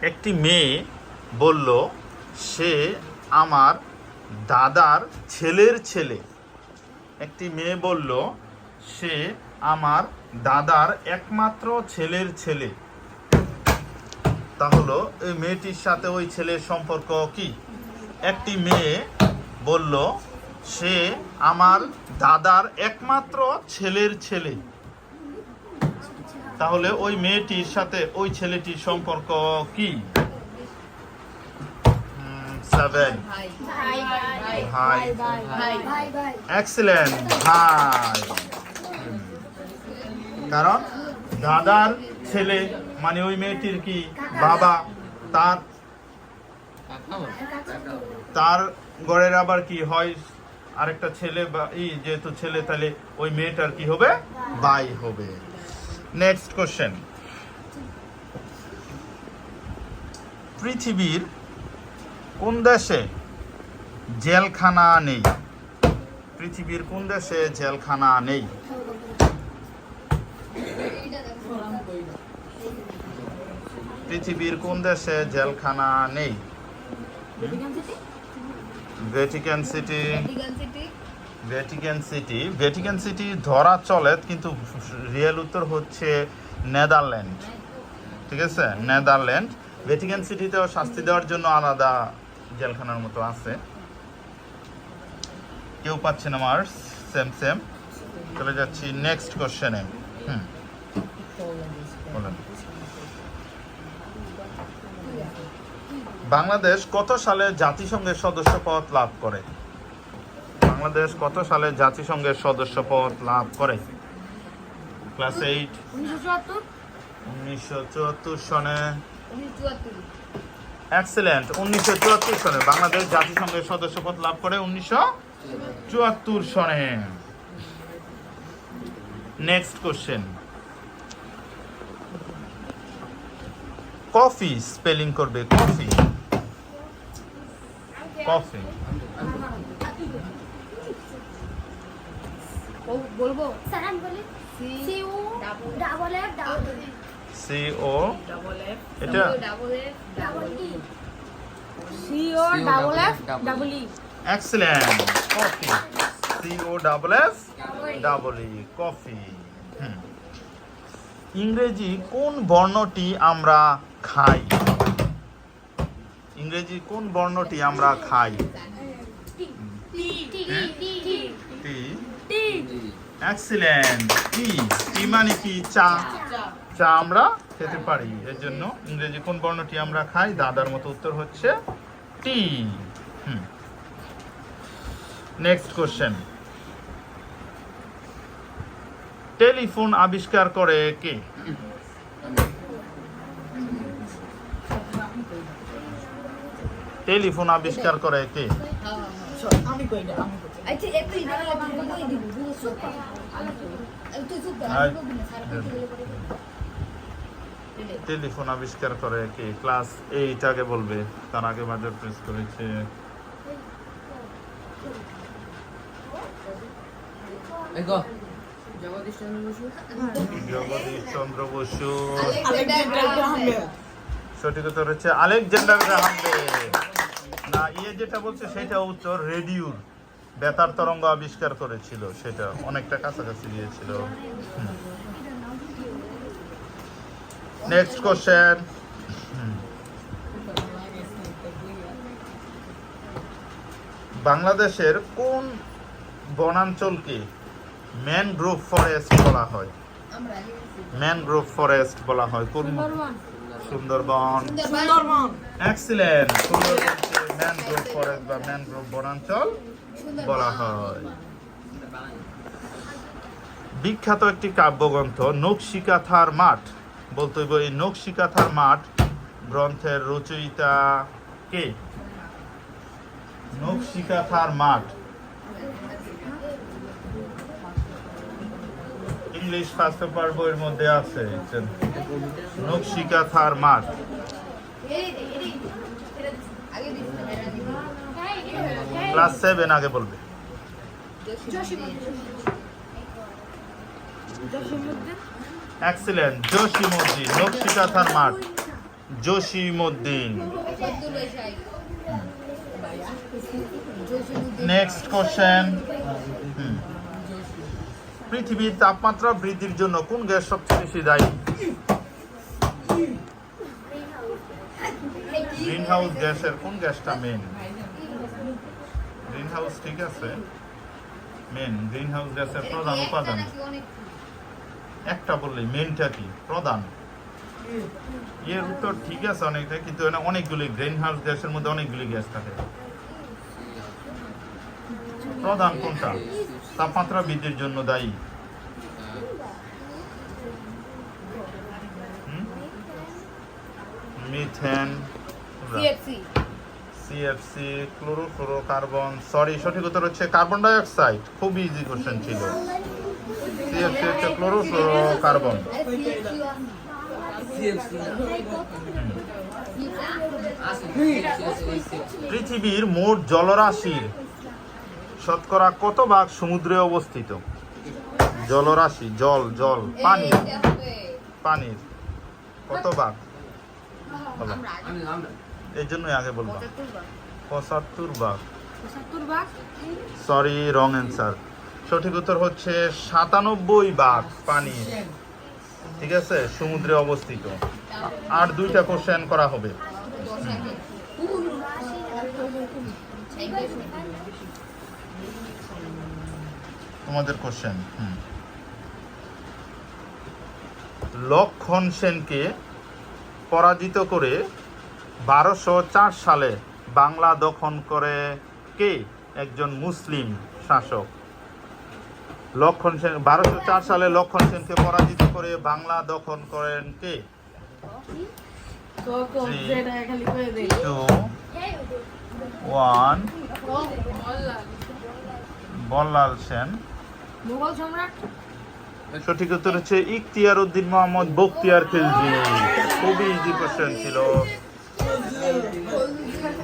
একটি মেয়ে বলল সে আমার দাদার ছেলের ছেলে। একটি মেয়ে বলল সে আমার দাদার একমাত্র ছেলের ছেলে। তাহলে এই মেয়েটির সাথে ওই ছেলের সম্পর্ক কি? একটি মেয়ে বলল সে আমার দাদার একমাত্র ছেলের ছেলে। তাহলে ওই মেয়েটির সাথে ওই ছেলেটির সম্পর্ক কি? 7 ভাই। এক্সেলেন্ট, ভাই। কারণ দাদার ছেলে মানে ওই মেয়েটির কি বাবা, তার ঘরের আবার কি হয় আরেকটা ছেলে, বা যেহেতু ছেলে তাহলে ওই মেয়েটার কি হবে? ভাই হবে। Next question. পৃথিবীর কোন দেশে জেলখানা নেই? পৃথিবীর কোন দেশে জেলখানা নেই? পৃথিবীর কোন দেশে জেলখানা নেই? Vatican city. ভ্যাটিকান সিটি ধরা চলে, কিন্তু রিয়েল উত্তর হচ্ছে নেদারল্যান্ড। ঠিক আছে, নেদারল্যান্ড। ভ্যাটিকান সিটিতেও শাস্তি দেওয়ার জন্য আলাদা জেলখানার মতো আছে। কেউ পাচ্ছে না মার্কস। সেম। চলে যাচ্ছি নেক্সট কোশ্চেনে। বলেন, বাংলাদেশ কত সালে জাতিসংঘের সদস্যপদ লাভ করে? বাংলাদেশ কত সালে জাতিসংঘের সদস্যপদ লাভ করে? ক্লাস 8। 1974 সনে। এক্সেলেন্ট, 1974 সনে বাংলাদেশ জাতিসংঘের সদস্যপদ লাভ করে। 1974 সনে। Next question. কফি স্পেলিং করবে। কফি বলবো স্যার আমি বলি C O double F double E C O এটা double F double E C O double F double E. Excellent, coffee. C O double F double E, coffee. ইংরেজি কোন বর্ণটি আমরা খাই? ইংরেজি কোন বর্ণটি আমরা খাই? এক্সেলেন্ট, টি মানে কি? চা আমরা খেতে পারি, এর জন্য ইংরেজি কোন বর্ণটি আমরা খাই? দাদার মতো উত্তর হচ্ছে টি। Next question. টেলিফোন আবিষ্কার করে কে? টেলিফোন আবিষ্কার করে কে? টেলিফোন আবিষ্কার করে কে? ক্লাস 8 আগে বলবে, তার আগে বাজার প্রেস করেছে। জগদীশ চন্দ্র বসু। সঠিক উত্তর হচ্ছে আলেকজান্ডার গ্রাহাম বেল। না, যেটা বলছে সেটা উত্তর। রেডিওর বেতার তরঙ্গ আবিষ্কার করেছিল, সেটা অনেকটা কাছাকাছি গিয়েছিল। Next question. বাংলাদেশের কোন বনাঞ্চলকে ম্যানগ্রোভ ফরেস্ট বলা হয়? ম্যানগ্রোভ ফরেস্ট বলা হয় কোন? সুন্দরবন। এক্সেলেন্ট, সুন্দরবনকে ম্যানগ্রোভ ফরেস্ট বা ম্যানগ্রোভ বনাঞ্চল বলা হয়। বিখ্যাত একটি কাব্যগ্রন্থ নকশিকাথার মাঠ, বলতে হইব এই নকশিকাথার মাঠ গ্রন্থের রচয়িতা কে? নকশিকাথার মাঠ ইংলিশ ফার্স্ট পেপার বইয়ের মধ্যে আছে। নকশিকাথার মাঠ। ক্লাস 7 আগে বলবে। এক্সেলেন্ট, জসিমউদ্দিন। নকশিকাথার মাঠ জসিমউদ্দিন। Next question. পৃথিবীর তাপমাত্রা বৃদ্ধির জন্য কোন গ্যাস সবচেয়ে বেশি দায়ী? গ্রিন হাউস গ্যাসের কোন গ্যাসটা মেন? গ্রিন হাউস, ঠিক আছে, মেন গ্রিন হাউস গ্যাসের প্রধান উপাদান একটা বললেই, মেনটা কি? প্রধান। এর উত্তর ঠিক আছে অনেকটা, কিন্তু অনেকগুলি গ্রিন হাউস গ্যাসের মধ্যে অনেকগুলি গ্যাস থাকে। প্রধান কোনটা তাপমাত্রা বৃদ্ধির জন্য দায়ী? Methane, CFC, chlorofluorocarbon. সরি, সঠিক উত্তর হচ্ছে কার্বন ডাই অক্সাইড। খুব ইজি কোশ্চেন ছিল। সিএফসি হচ্ছে ক্লোরোফ্লোরোকার্বন। পৃথিবীর মোট জলরাশির শতকরা কত ভাগ সমুদ্রে অবস্থিত? জলরাশি, জল, জল, পানির কত ভাগ? এই জন্যই আগে বলবো 75 ভাগ। Sorry, wrong answer. সঠিক উত্তর হচ্ছে 97 ভাগ পানি, ঠিক আছে, সমুদ্রে অবস্থিত। আর দুইটা কোশ্চেন করা হবে। তোমাদের কোশ্চেন। লক্ষণ সেনকে পরাজিত করে 1204 সালে বাংলা দখল করে কে? একজন মুসলিম শাসক। লক্ষণ সেন 1204 সালে লক্ষণ সেনকে পরাজিত করে বাংলা দখল করেন কে? 3, 2, 1। বল্লাল সেন। মুঘল সম্রাট। সঠিক উত্তর হচ্ছে ইখতিয়ার উদ্দিন মোহাম্মদ বখতিয়ার খিলজি। খুবই ইজি কোশ্চেন ছিল।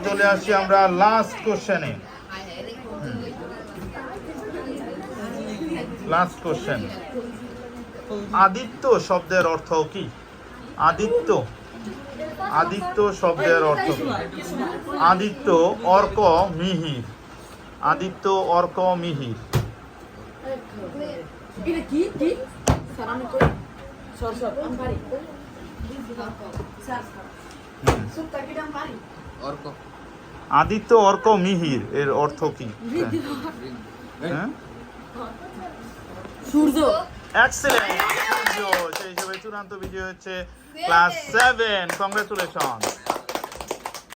চলে আসি আমরা লাস্ট কোশ্চেনে। Last question. আদিত্য শব্দের অর্থ কি? আদিত্য, আদিত্য শব্দের অর্থ কি? আদিত্য অর্ক মিহির। আদিত্য অর্ক মিহির। আদিত্য অর্ক মিহির এর অর্থ কি? হ্যাঁ, সূর্য। এক্সেলেন্ট। সূর্য। সেই হিসেবে চূড়ান্ত বিজয় হচ্ছে ক্লাস 7। কংগ্রেচুলেশন।